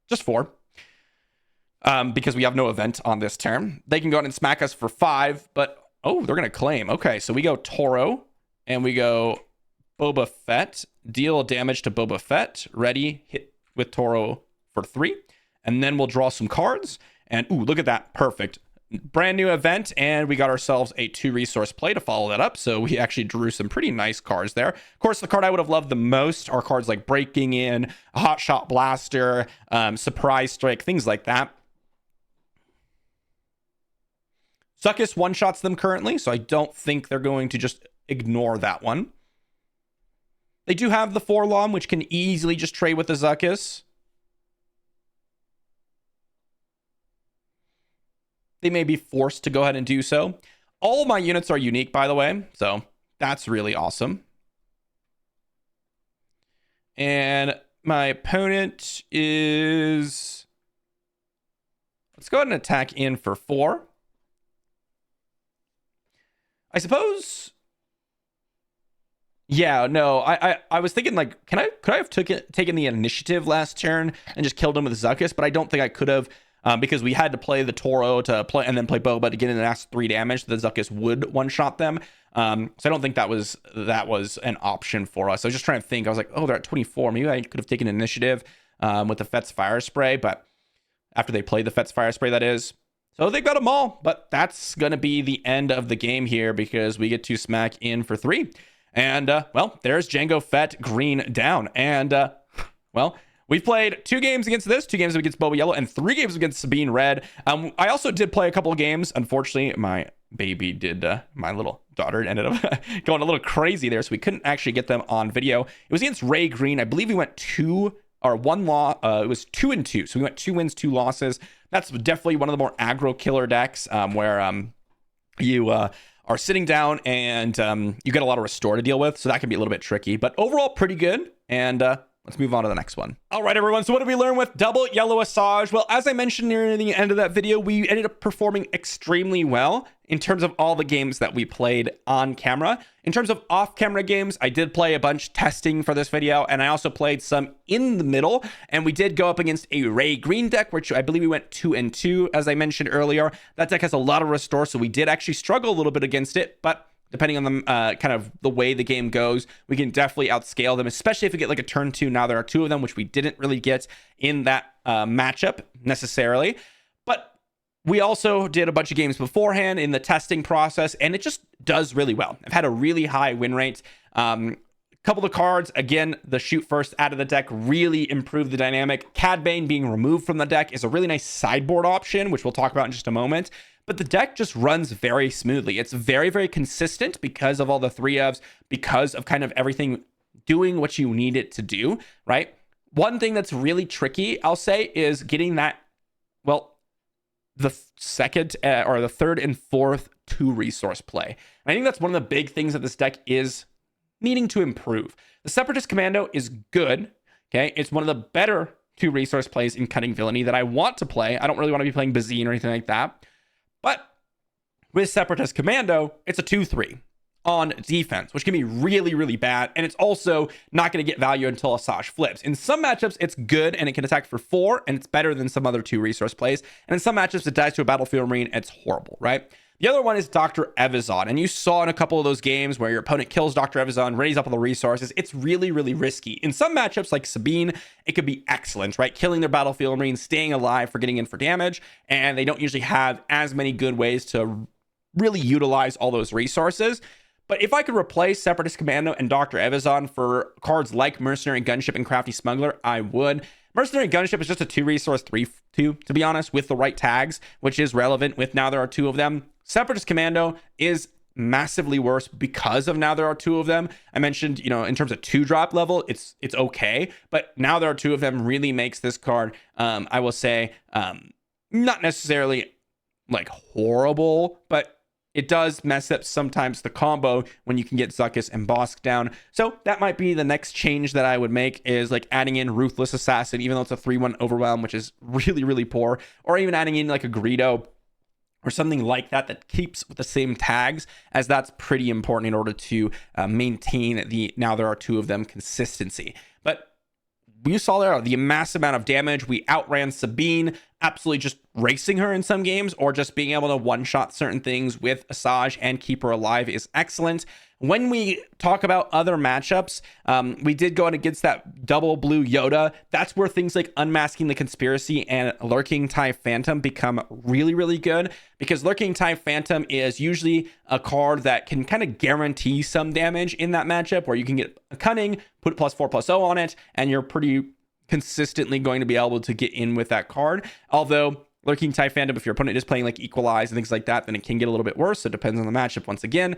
Just 4. Because we have no event on this turn. They can go ahead and smack us for 5, but, oh, they're going to claim. Okay, so we go Toro. And we go Boba Fett, deal damage to Boba Fett, ready, hit with Toro for 3. And then we'll draw some cards. And, ooh, look at that. Perfect. Brand new event. And we got ourselves a 2 resource play to follow that up. So we actually drew some pretty nice cards there. Of course, the card I would have loved the most are cards like Breaking In, a Hot Shot Blaster, Surprise Strike, things like that. Zuckuss one-shots them currently, so I don't think they're going to just ignore that one. They do have the Forlom, which can easily just trade with the Zuckuss. They may be forced to go ahead and do so. All of my units are unique, by the way, so that's really awesome. And my opponent is... Let's go ahead and attack in for 4. I suppose... Yeah, no, I was thinking like, could I have taken the initiative last turn and just killed him with Zuckuss, but I don't think I could have. because we had to play the Toro to play and then play Boba to get in the last 3 damage. So the Zuckuss would one-shot them. So I don't think that was an option for us. I was just trying to think. I was like, oh, they're at 24. Maybe I could have taken initiative with the Fett's Fire Spray, but after they played the Fett's Fire Spray, that is. So they got them all, but that's going to be the end of the game here because we get to smack in for 3. And, well, there's Jango Fett green down. And, well, we've played 2 games against this, 2 games against Boba Yellow, and 3 games against Sabine Red. I also did play a couple of games. Unfortunately, my baby did, my little daughter ended up going a little crazy there, so we couldn't actually get them on video. It was against Ray Green. I believe we went 2 or 1 loss. It was 2-2. So we went 2 wins, 2 losses. That's definitely one of the more aggro killer decks where you are sitting down and you get a lot of restore to deal with. So that can be a little bit tricky, but overall pretty good. And let's move on to the next one. All right, everyone. So what did we learn with double yellow Asajj? Well, as I mentioned near the end of that video, we ended up performing extremely well in terms of all the games that we played on camera. In terms of off-camera games, I did play a bunch testing for this video, and I also played some in the middle, and we did go up against a Ray Green deck, which I believe we went 2-2, as I mentioned earlier. That deck has a lot of restore, so we did actually struggle a little bit against it, but depending on the kind of the way the game goes, we can definitely outscale them, especially if we get like a turn 2. Now there are 2 of them, which we didn't really get in that matchup necessarily. But we also did a bunch of games beforehand in the testing process, and it just does really well. I've had a really high win rate. Couple of cards, again, the shoot first out of the deck really improved the dynamic. Cad Bane being removed from the deck is a really nice sideboard option, which we'll talk about in just a moment. But the deck just runs very smoothly. It's very, very consistent because of all the 3-ofs, because of kind of everything doing what you need it to do, right? One thing that's really tricky, I'll say, is getting that, well, the second or the third and fourth 2 resource play. And I think that's one of the big things that this deck is needing to improve. The Separatist Commando is good. Okay, it's one of the better 2 resource plays in Cutting Villainy that I want to play. I don't really want to be playing Bazine or anything like that. But with Separatist Commando, it's a 2-3 on defense, which can be really, really bad. And it's also not going to get value until Asajj flips. In some matchups, it's good and it can attack for 4, and it's better than some other 2 resource plays. And in some matchups, it dies to a Battlefield Marine. It's horrible, right? The other one is Dr. Evazan. And you saw in a couple of those games where your opponent kills Dr. Evazan, readies up all the resources. It's really, really risky. In some matchups like Sabine, it could be excellent, right? Killing their Battlefield Marine, staying alive for getting in for damage. And they don't usually have as many good ways to really utilize all those resources. But if I could replace Separatist Commando and Dr. Evazan for cards like Mercenary Gunship and Crafty Smuggler, I would. Mercenary Gunship is just a 2 resource 3-2, to be honest, with the right tags, which is relevant with now there are 2 of them. Separatist Commando is massively worse because of now there are 2 of them. I mentioned, you know, in terms of 2-drop level, it's okay, but now there are 2 of them really makes this card, I will say, not necessarily like horrible, but it does mess up sometimes the combo when you can get Zuckuss and Bossk down. So that might be the next change that I would make, is like adding in Ruthless Assassin, even though it's a 3-1 overwhelm, which is really, really poor, or even adding in like a Greedo or something like that that keeps with the same tags, as that's pretty important in order to maintain the now there are 2 of them consistency. But you saw there the massive amount of damage. We outran Sabine, absolutely just racing her in some games, or just being able to one-shot certain things with Asajj and keep her alive is excellent. When we talk about other matchups, we did go in against that double blue Yoda. That's where things like Unmasking the Conspiracy and Lurking TIE Phantom become really, really good, because Lurking TIE Phantom is usually a card that can kind of guarantee some damage in that matchup, where you can get a Cunning, put +4/+0 on it, and you're pretty consistently going to be able to get in with that card. Although Lurking TIE Phantom, if your opponent is playing like Equalize and things like that, then it can get a little bit worse. It depends on the matchup once again.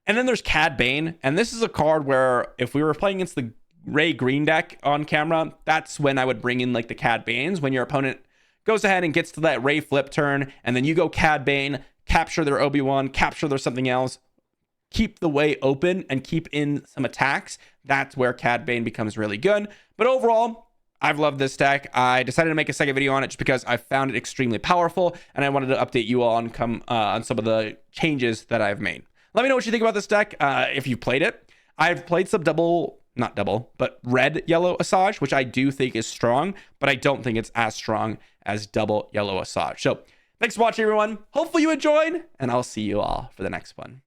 And then there's Cad Bane, and this is a card where if we were playing against the Ray Green deck on camera, that's when I would bring in like the Cad Banes, when your opponent goes ahead and gets to that Ray flip turn, and then you go Cad Bane, capture their Obi-Wan, capture their something else, keep the way open and keep in some attacks. That's where Cad Bane becomes really good. But overall, I've loved this deck. I decided to make a second video on it just because I found it extremely powerful, and I wanted to update you all on some of the changes that I've made. Let me know what you think about this deck if you've played it. I've played some double not double, but red yellow Asajj, which I do think is strong, but I don't think it's as strong as double yellow Asajj. So thanks for watching, everyone. Hopefully you enjoyed, and I'll see you all for the next one.